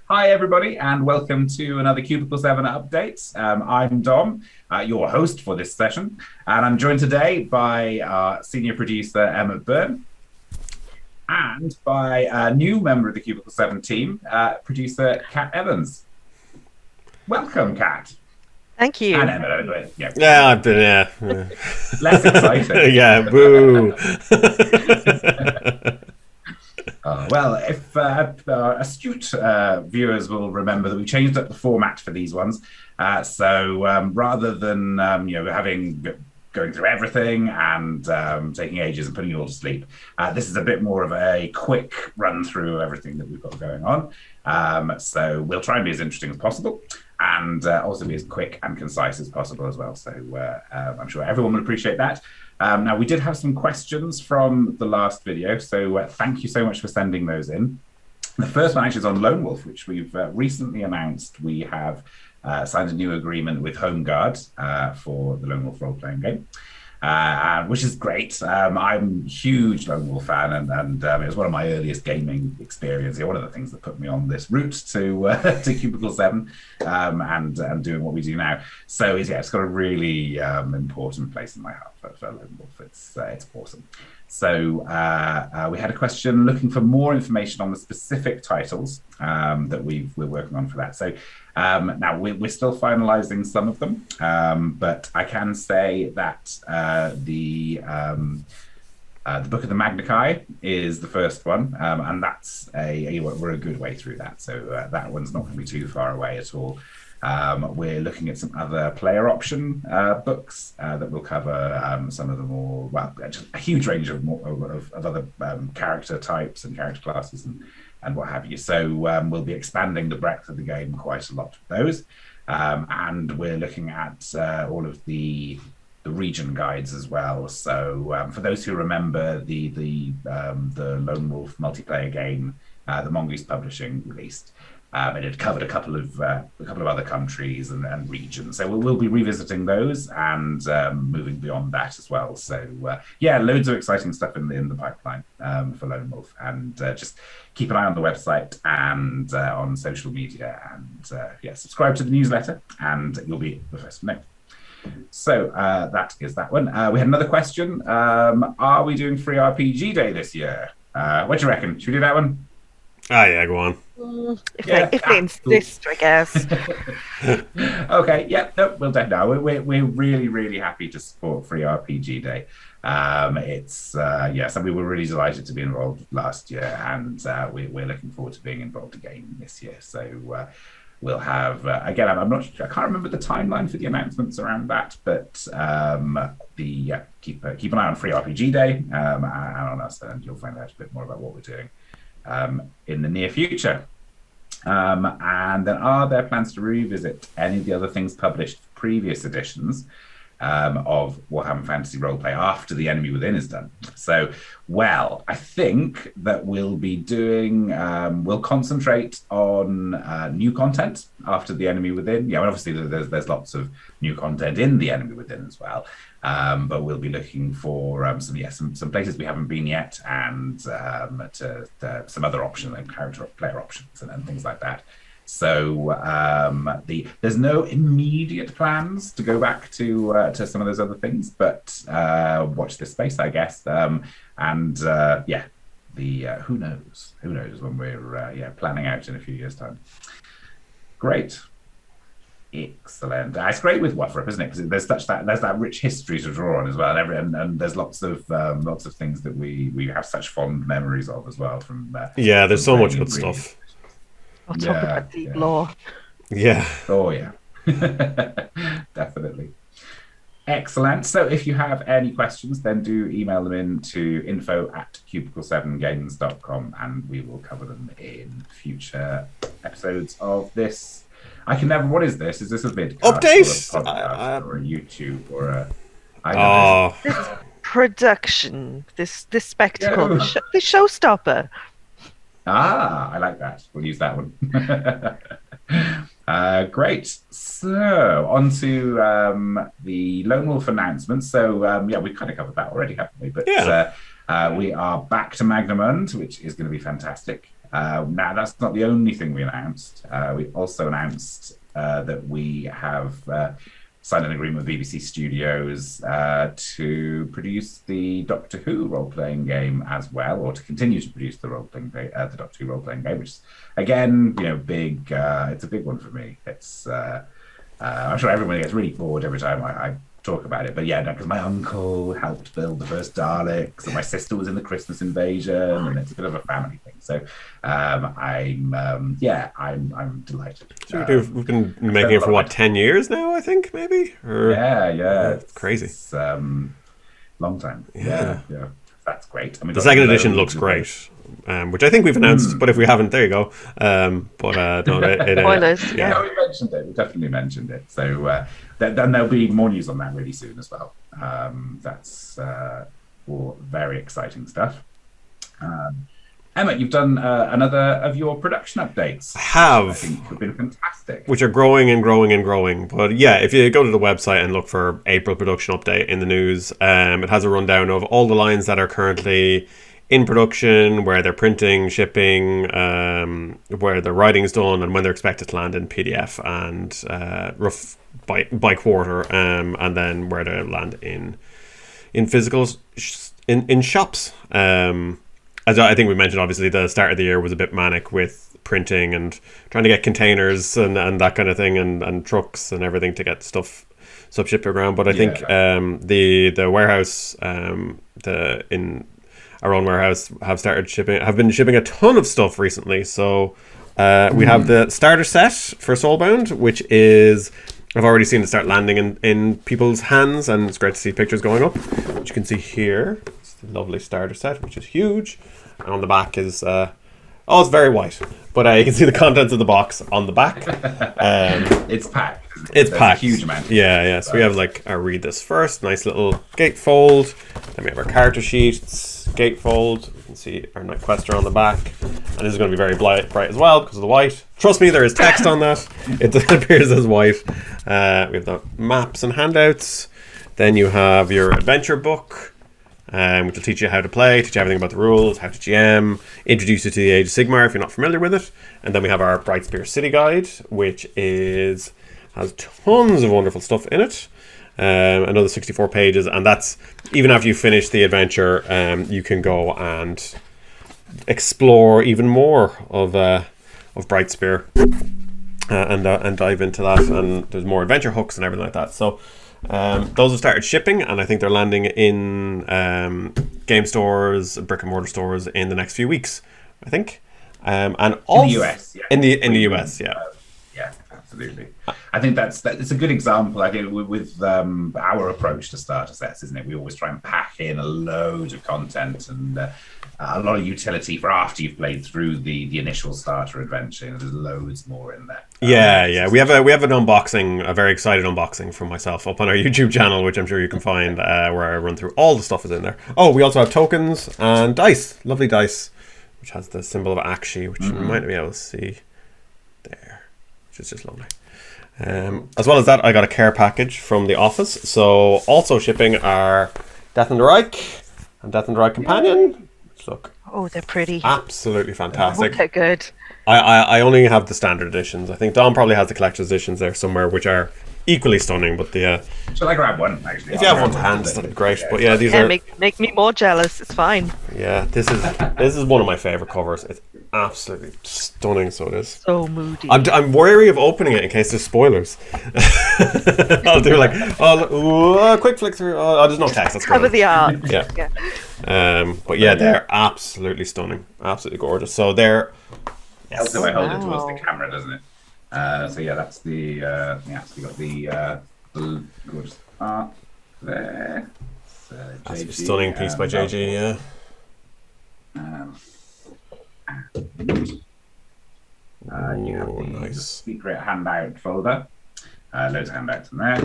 Hi, everybody, and welcome to another Cubicle 7 update. I'm Dom, your host for this session, and I'm joined today by our senior producer, Emmet Byrne, and by a new member of the Cubicle 7 team, producer Cat Evans. Welcome, Cat. Thank And you. Emmet, Yeah, I've been, yeah. less exciting. Yeah, boo. Well, if astute viewers will remember that we changed up the format for these ones. So rather than going through everything and taking ages and putting you all to sleep, this is a bit more of a quick run through of everything that we've got going on. So we'll try and be as interesting as possible, and also be as quick and concise as possible as well. So I'm sure everyone will appreciate that. Now, we did have some questions from the last video, so thank you so much for sending those in. The first one actually is on Lone Wolf, which we've recently announced. We have signed a new agreement with Home Guard for the Lone Wolf role-playing game. Which is great. I'm a huge Lone Wolf fan, and it was one of my earliest gaming experiences. One of the things that put me on this route to Cubicle 7 and doing what we do now. So it's got a really important place in my heart for Lone Wolf. It's awesome. So we had a question looking for more information on the specific titles that we're working on for that. So now we're still finalizing some of them, but I can say that the Book of the Magnikai is the first one, and that's we're a good way through that. So that one's not going to be too far away at all. We're looking at some other player option books that will cover some of the more, just a huge range of other character types and character classes and what have you. So we'll be expanding the breadth of the game quite a lot with those. And we're looking at all of the region guides as well. So for those who remember the Lone Wolf multiplayer game that Mongoose Publishing released, and it covered a couple of other countries and regions. So we'll be revisiting those and moving beyond that as well. So yeah, loads of exciting stuff in the pipeline for Lone Wolf, and just keep an eye on the website and on social media, and yeah, subscribe to the newsletter, and you'll be the first to know. So that is that one. We had another question. Are we doing free RPG Day this year? What do you reckon? Should we do that one? Yeah, go on. If they insist, I guess. Okay, yeah, no, we'll definitely. We're really, really happy to support Free RPG Day. It's so we were really delighted to be involved last year, and we're looking forward to being involved again this year. So we'll have again. I can't remember the timeline for the announcements around that, but keep an eye on Free RPG Day and on us, and you'll find out a bit more about what we're doing in the near future. And then, are there plans to revisit any of the other things published previous editions of Warhammer Fantasy Roleplay after The Enemy Within is done? So, well, I think that we'll be doing, we'll concentrate on new content after The Enemy Within. Yeah, well, obviously there's lots of new content in The Enemy Within as well. But we'll be looking for some places we haven't been yet, and to some other options like player options and things like that. So there's no immediate plans to go back to some of those other things, but watch this space, I guess. And who knows when we're planning out in a few years' time. Great. Excellent. It's great with WFRP, isn't it? Because there's that rich history to draw on as well, and there's lots of things that we have such fond memories of as well from. There's so much good stuff. I'll talk about deep lore. Yeah. Oh yeah. Definitely. Excellent. So if you have any questions, then do email them in to info@cubicle7games.com, and we will cover them in future episodes of this. I can never. What is this? Is this a vidcast Update? or a podcast or a YouTube or a? This production, this spectacle, the showstopper. I like that. We'll use that one. Great. So on to the Lone Wolf announcement. So we kind of covered that already, haven't we? But we are back to Magnamund, which is going to be fantastic. Now, that's not the only thing we announced. We also announced that we have signed an agreement with BBC Studios to produce the Doctor Who role-playing game as well, or to continue to produce the the Doctor Who role-playing game, which is, again, big. It's a big one for me. It's I'm sure everyone gets really bored every time I talk about it, but yeah, because my uncle helped build the first Daleks, and my sister was in the Christmas Invasion, and it's a bit of a family thing. So I'm delighted. So we've been making it for what, 10 years now, I think, maybe? Or, yeah, it's crazy. It's long time. Yeah, that's great. I mean, the second edition looks great, which I think we've announced, but if we haven't, there you go. But no, spoilers. Yeah, we mentioned it. We definitely mentioned it. So then there'll be more news on that really soon as well. That's all very exciting stuff. Emmet, you've done another of your production updates. I have. Which I think have been fantastic. Which are growing and growing and growing. But yeah, if you go to the website and look for April production update in the news, it has a rundown of all the lines that are currently in production, where they're printing, shipping, where the writing's done, and when they're expected to land in PDF and rough by quarter, and then where they land in physical in shops. As I think we mentioned, obviously the start of the year was a bit manic with printing and trying to get containers and that kind of thing, and trucks and everything to get stuff shipped around. But I think the warehouse, in our own warehouse, have been shipping a ton of stuff recently. So we have the starter set for Soulbound, which is, I've already seen it start landing in people's hands, and it's great to see pictures going up, which you can see here. It's the lovely starter set, which is huge. And on the back is it's very white, but you can see the contents of the box on the back. It's packed. It's packed. A huge amount. Yeah. So we have I'll read this first. Nice little gatefold. Then we have our character sheets, gatefold. You can see our Quester on the back. And this is going to be very bright as well because of the white. Trust me, there is text on that. It appears as white. We have the maps and handouts. Then you have your adventure book, which will teach you how to play, teach you everything about the rules, how to GM, introduce you to the Age of Sigmar if you're not familiar with it. And then we have our Brightspear City Guide, which has tons of wonderful stuff in it. Another 64 pages, and that's even after you finish the adventure, you can go and explore even more of Brightspear and dive into that. And there's more adventure hooks and everything like that. So those have started shipping, and I think they're landing in game stores, brick and mortar stores in the next few weeks, I think. And also in the US, in the US, yeah. Yeah, absolutely. I think it's a good example. I think with our approach to starter sets, isn't it? We always try and pack in a load of content and a lot of utility for after you've played through the initial starter adventure. There's loads more in there. Yeah. We have an unboxing, a very excited unboxing from myself up on our YouTube channel, which I'm sure you can find, where I run through all the stuff is in there. Oh, we also have tokens and dice, lovely dice, which has the symbol of Akshi, which you might be able to see there, which is just lovely. As well as that, I got a care package from the office. So also shipping are Death and the Reich and Death and the Reich Companion. Look, they're pretty. Absolutely fantastic. They're good. I only have the standard editions. I think Dom probably has the collector's editions there somewhere, which are equally stunning. But shall I grab one? Actually, if you have one to hand, that'd be great. But yeah, these are make me more jealous. It's fine. Yeah, this is one of my favorite covers. It's absolutely stunning. So it is. So moody. I'm wary of opening it in case there's spoilers. I'll do a quick flick through. There's no text. That's cover the art. Yeah. But yeah, they're absolutely stunning, absolutely gorgeous. So they're. Yes. Also, I hold it towards the camera, doesn't it? So yeah, that's the so we got the gorgeous art there. That's a stunning piece by JG. Yeah. You have the nice secret handout folder. Loads of handouts in there,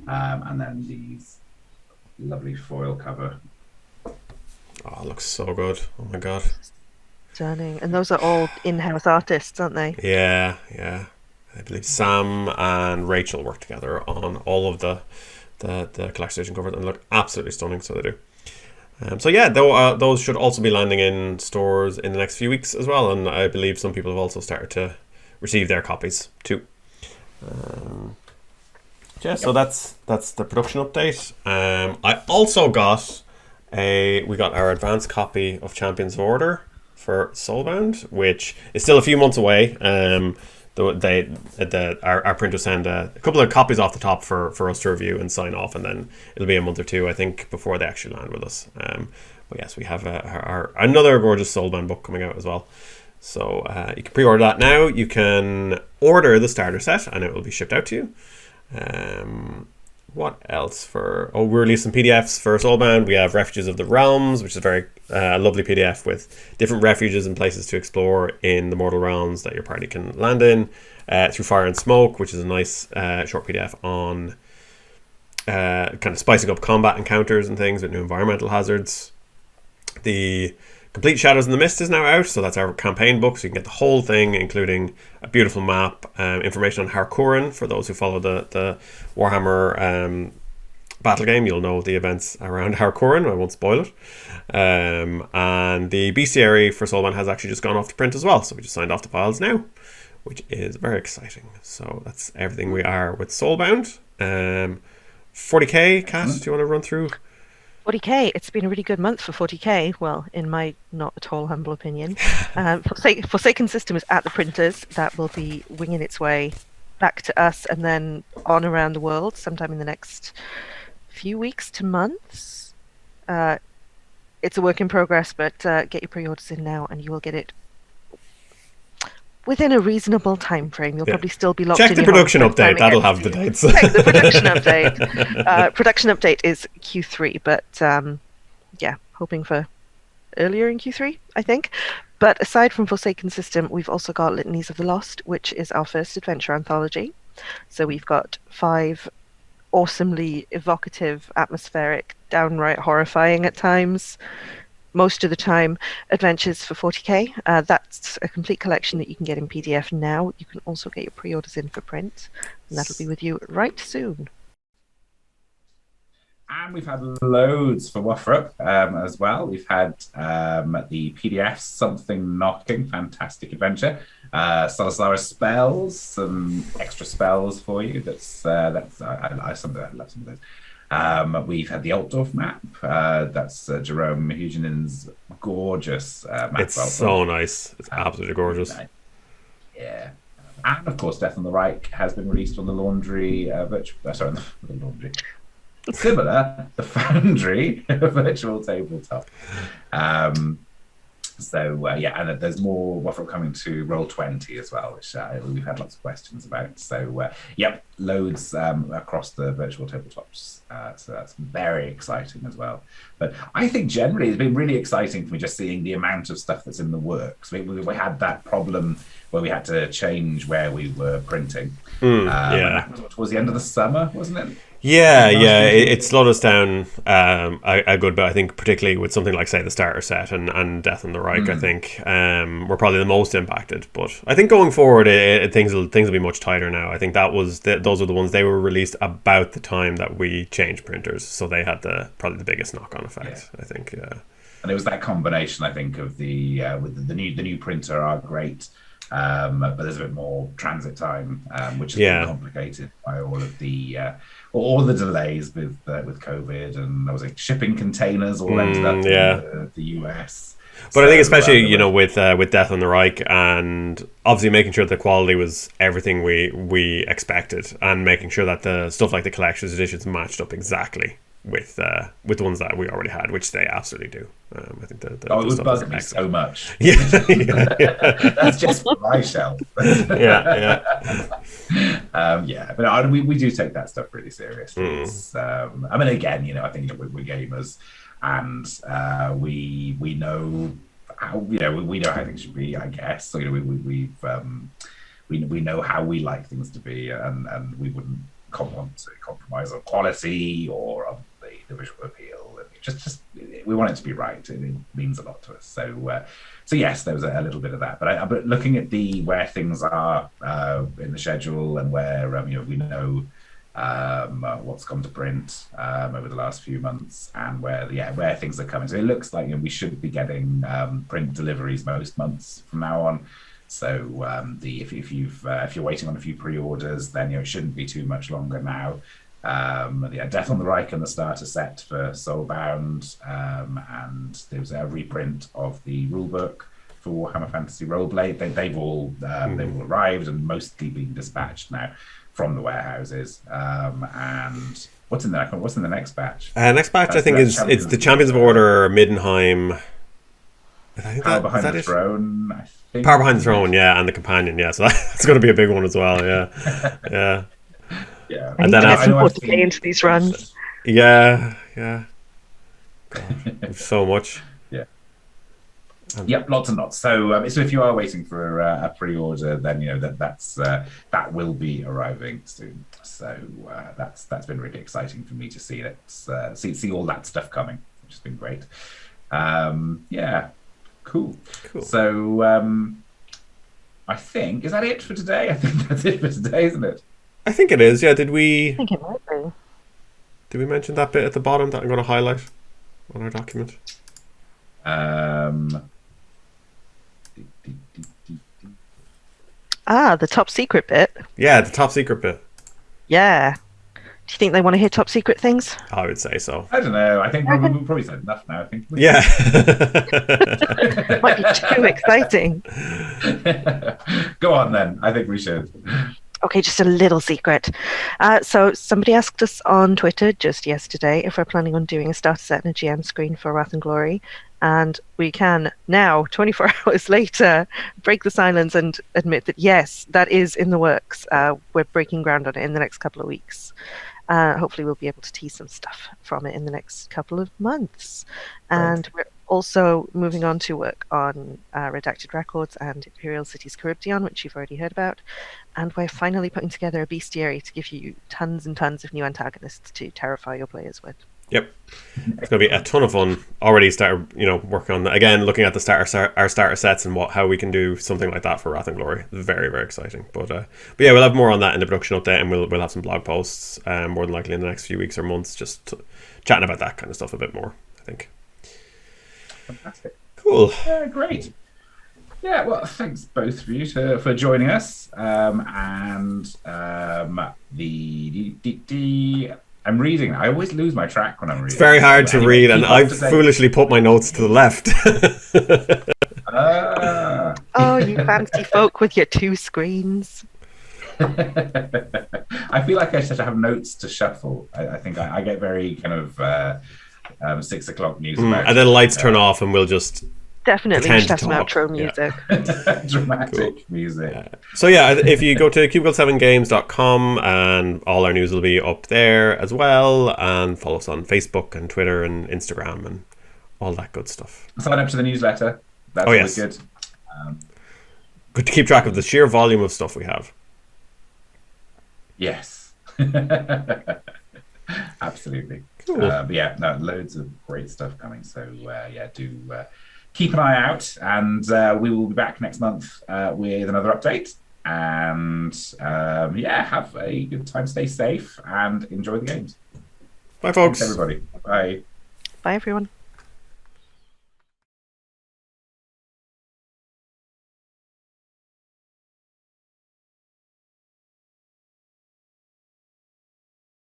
and then these lovely foil cover. Oh, it looks so good. Oh my god. Stunning. And those are all in-house artists, aren't they? Yeah. I believe Sam and Rachel work together on all of the collection edition covers and look absolutely stunning, so they do. So yeah, those should also be landing in stores in the next few weeks as well, and I believe some people have also started to receive their copies too. Yeah, so that's the production update. I also got we got our advanced copy of Champions of Order for Soulbound, which is still a few months away. Our printers send a couple of copies off the top for us to review and sign off, and then it'll be a month or two, I think, before they actually land with us. But yes, we have our another gorgeous Soulbound book coming out as well. So you can pre-order that now. You can order the starter set, and it will be shipped out to you. What else we're releasing PDFs for Soulbound. We have Refuges of the Realms, which is a very lovely PDF with different refuges and places to explore in the Mortal Realms that your party can land in. Through Fire and Smoke, which is a nice short PDF on kind of spicing up combat encounters and things with new environmental hazards. The Complete Shadows in the Mist is now out, so that's our campaign book, so you can get the whole thing, including a beautiful map, information on Harkonnen. For those who follow the Warhammer battle game, you'll know the events around Harkonnen. I won't spoil it. And the Bestiary for Soulbound has actually just gone off to print as well, so we just signed off the files now, which is very exciting. So that's everything we are with Soulbound. 40k, Kat, do you want to run through? 40k, it's been a really good month for 40k. Well, in my not at all humble opinion. Forsaken System is at the printers. That will be winging its way back to us and then on around the world sometime in the next few weeks to months. It's a work in progress, but get your pre-orders in now and you will get it within a reasonable time frame. You'll probably still be locked in. Check the production update. That'll have the dates. Check the production update. Production update is Q3, but yeah, hoping for earlier in Q3, I think. But aside from Forsaken System, we've also got Litanies of the Lost, which is our first adventure anthology. So we've got 5 awesomely evocative, atmospheric, downright horrifying at times, most of the time, adventures for 40k. That's a complete collection that you can get in PDF now. You can also get your pre-orders in for print, and that'll be with you right soon. And we've had loads for Wofrup as well. We've had the PDF Something Knocking, fantastic adventure. Solasara spells, some extra spells for you. I love some of those. We've had the Altdorf map. That's Jerome Hugenin's gorgeous map. It's so nice. It's absolutely gorgeous. Yeah. And of course, Death on the Reich has been released on the Laundry the Laundry. Similar, the Foundry virtual tabletop. And there's more Wofrup coming to Roll20 as well, which we've had lots of questions about. So, loads across the virtual tabletops. So that's very exciting as well. But I think generally it's been really exciting for me just seeing the amount of stuff that's in the works. We had that problem where we had to change where we were printing. And that was towards the end of the summer, wasn't it? Yeah, it slowed us down a good bit. I think particularly with something like, say, the starter set and Death on the Reich. I think we're probably the most impacted. But I think going forward, things will be much tighter now. I think those are the ones, they were released about the time that we changed printers, so they had probably the biggest knock-on effect. I think. And it was that combination, I think, of with the new printer are great. But there's a bit more transit time, which has been complicated by all of the delays with COVID, and there was shipping containers all ended up in the US. But I think especially with Death on the Reich, and obviously making sure the quality was everything we expected, and making sure that the stuff like the collector's editions matched up exactly with the ones that we already had, which they absolutely do. I think it would bug me so much. Yeah. That's just for my shelf. But we do take that stuff really seriously. Again, I think we're gamers, and we know how we know how things should be. I guess so. We know how we like things to be, and we wouldn't want to compromise on quality or on the visual appeal. And just we want it to be right. It means a lot to us. So yes, there was a little bit of that. But looking at where things are in the schedule, and where we know what's gone to print over the last few months, and where things are coming. So it looks like we should be getting print deliveries most months from now on. So if you're waiting on a few pre-orders, then it shouldn't be too much longer now. Death on the Reich and the starter set for Soulbound, and there was a reprint of the rulebook for Warhammer Fantasy Roleplay. They've all arrived and mostly been dispatched now from the warehouses. And what's in the next batch? Next batch, I think, it's the Champions of Order, Middenheim. I think Power Behind the Throne. I think. Power Behind the Throne, yeah, and the Companion, yeah. So that's going to be a big one as well, yeah, yeah. Yeah, and then I know to play into these runs. Yeah. So much. Yeah. Yep, lots and lots. So if you are waiting for a pre-order, then that will be arriving soon. So that's been really exciting for me to see it, see all that stuff coming, which has been great. Yeah, cool. So I think, is that it for today? I think that's it for today, isn't it? I think it is. Yeah. I think it might be. Did we mention that bit at the bottom that I'm going to highlight on our document? The top secret bit. Yeah, the top secret bit. Yeah. Do you think they want to hear top secret things? I would say so. I don't know. I think we've probably said enough now. I think. Yeah. It might be too exciting. Go on then. I think we should. Okay, just a little secret. So somebody asked us on Twitter just yesterday if we're planning on doing a starter set and a GM screen for Wrath and Glory. And we can now, 24 hours later, break the silence and admit that, yes, that is in the works. We're breaking ground on it in the next couple of weeks. Hopefully we'll be able to tease some stuff from it in the next couple of months. And we're also moving on to work on Redacted Records and Imperial Cities Charybdon, which you've already heard about. And we're finally putting together a bestiary to give you tons and tons of new antagonists to terrify your players with. Yep, it's going to be a ton of fun. Already started, working on again, looking at our starter sets and how we can do something like that for Wrath and Glory. Very, very exciting. But yeah, we'll have more on that in the production update, and we'll have some blog posts more than likely in the next few weeks or months, just chatting about that kind of stuff a bit more, I think. Fantastic. Cool. Great. Yeah, well, thanks both of you for joining us. I'm reading. I always lose my track when I'm reading. It's very hard to read, and I've foolishly put my notes to the left. Oh, you fancy folk with your two screens. I feel like I should have notes to shuffle. I think I get very kind of 6 o'clock news. And then lights turn off, and we'll just definitely we should have some outro music. Yeah. Dramatic music. So yeah, if you go to cubicle7games.com, and all our news will be up there as well, and follow us on Facebook and Twitter and Instagram and all that good stuff. Sign up to the newsletter. That's always good. Good to keep track of the sheer volume of stuff we have. Yes. Absolutely. Cool. But yeah, no, loads of great stuff coming. So do keep an eye out, and we will be back next month with another update. And have a good time, stay safe, and enjoy the games. Bye, folks. Thanks, everybody. Bye. Bye, everyone.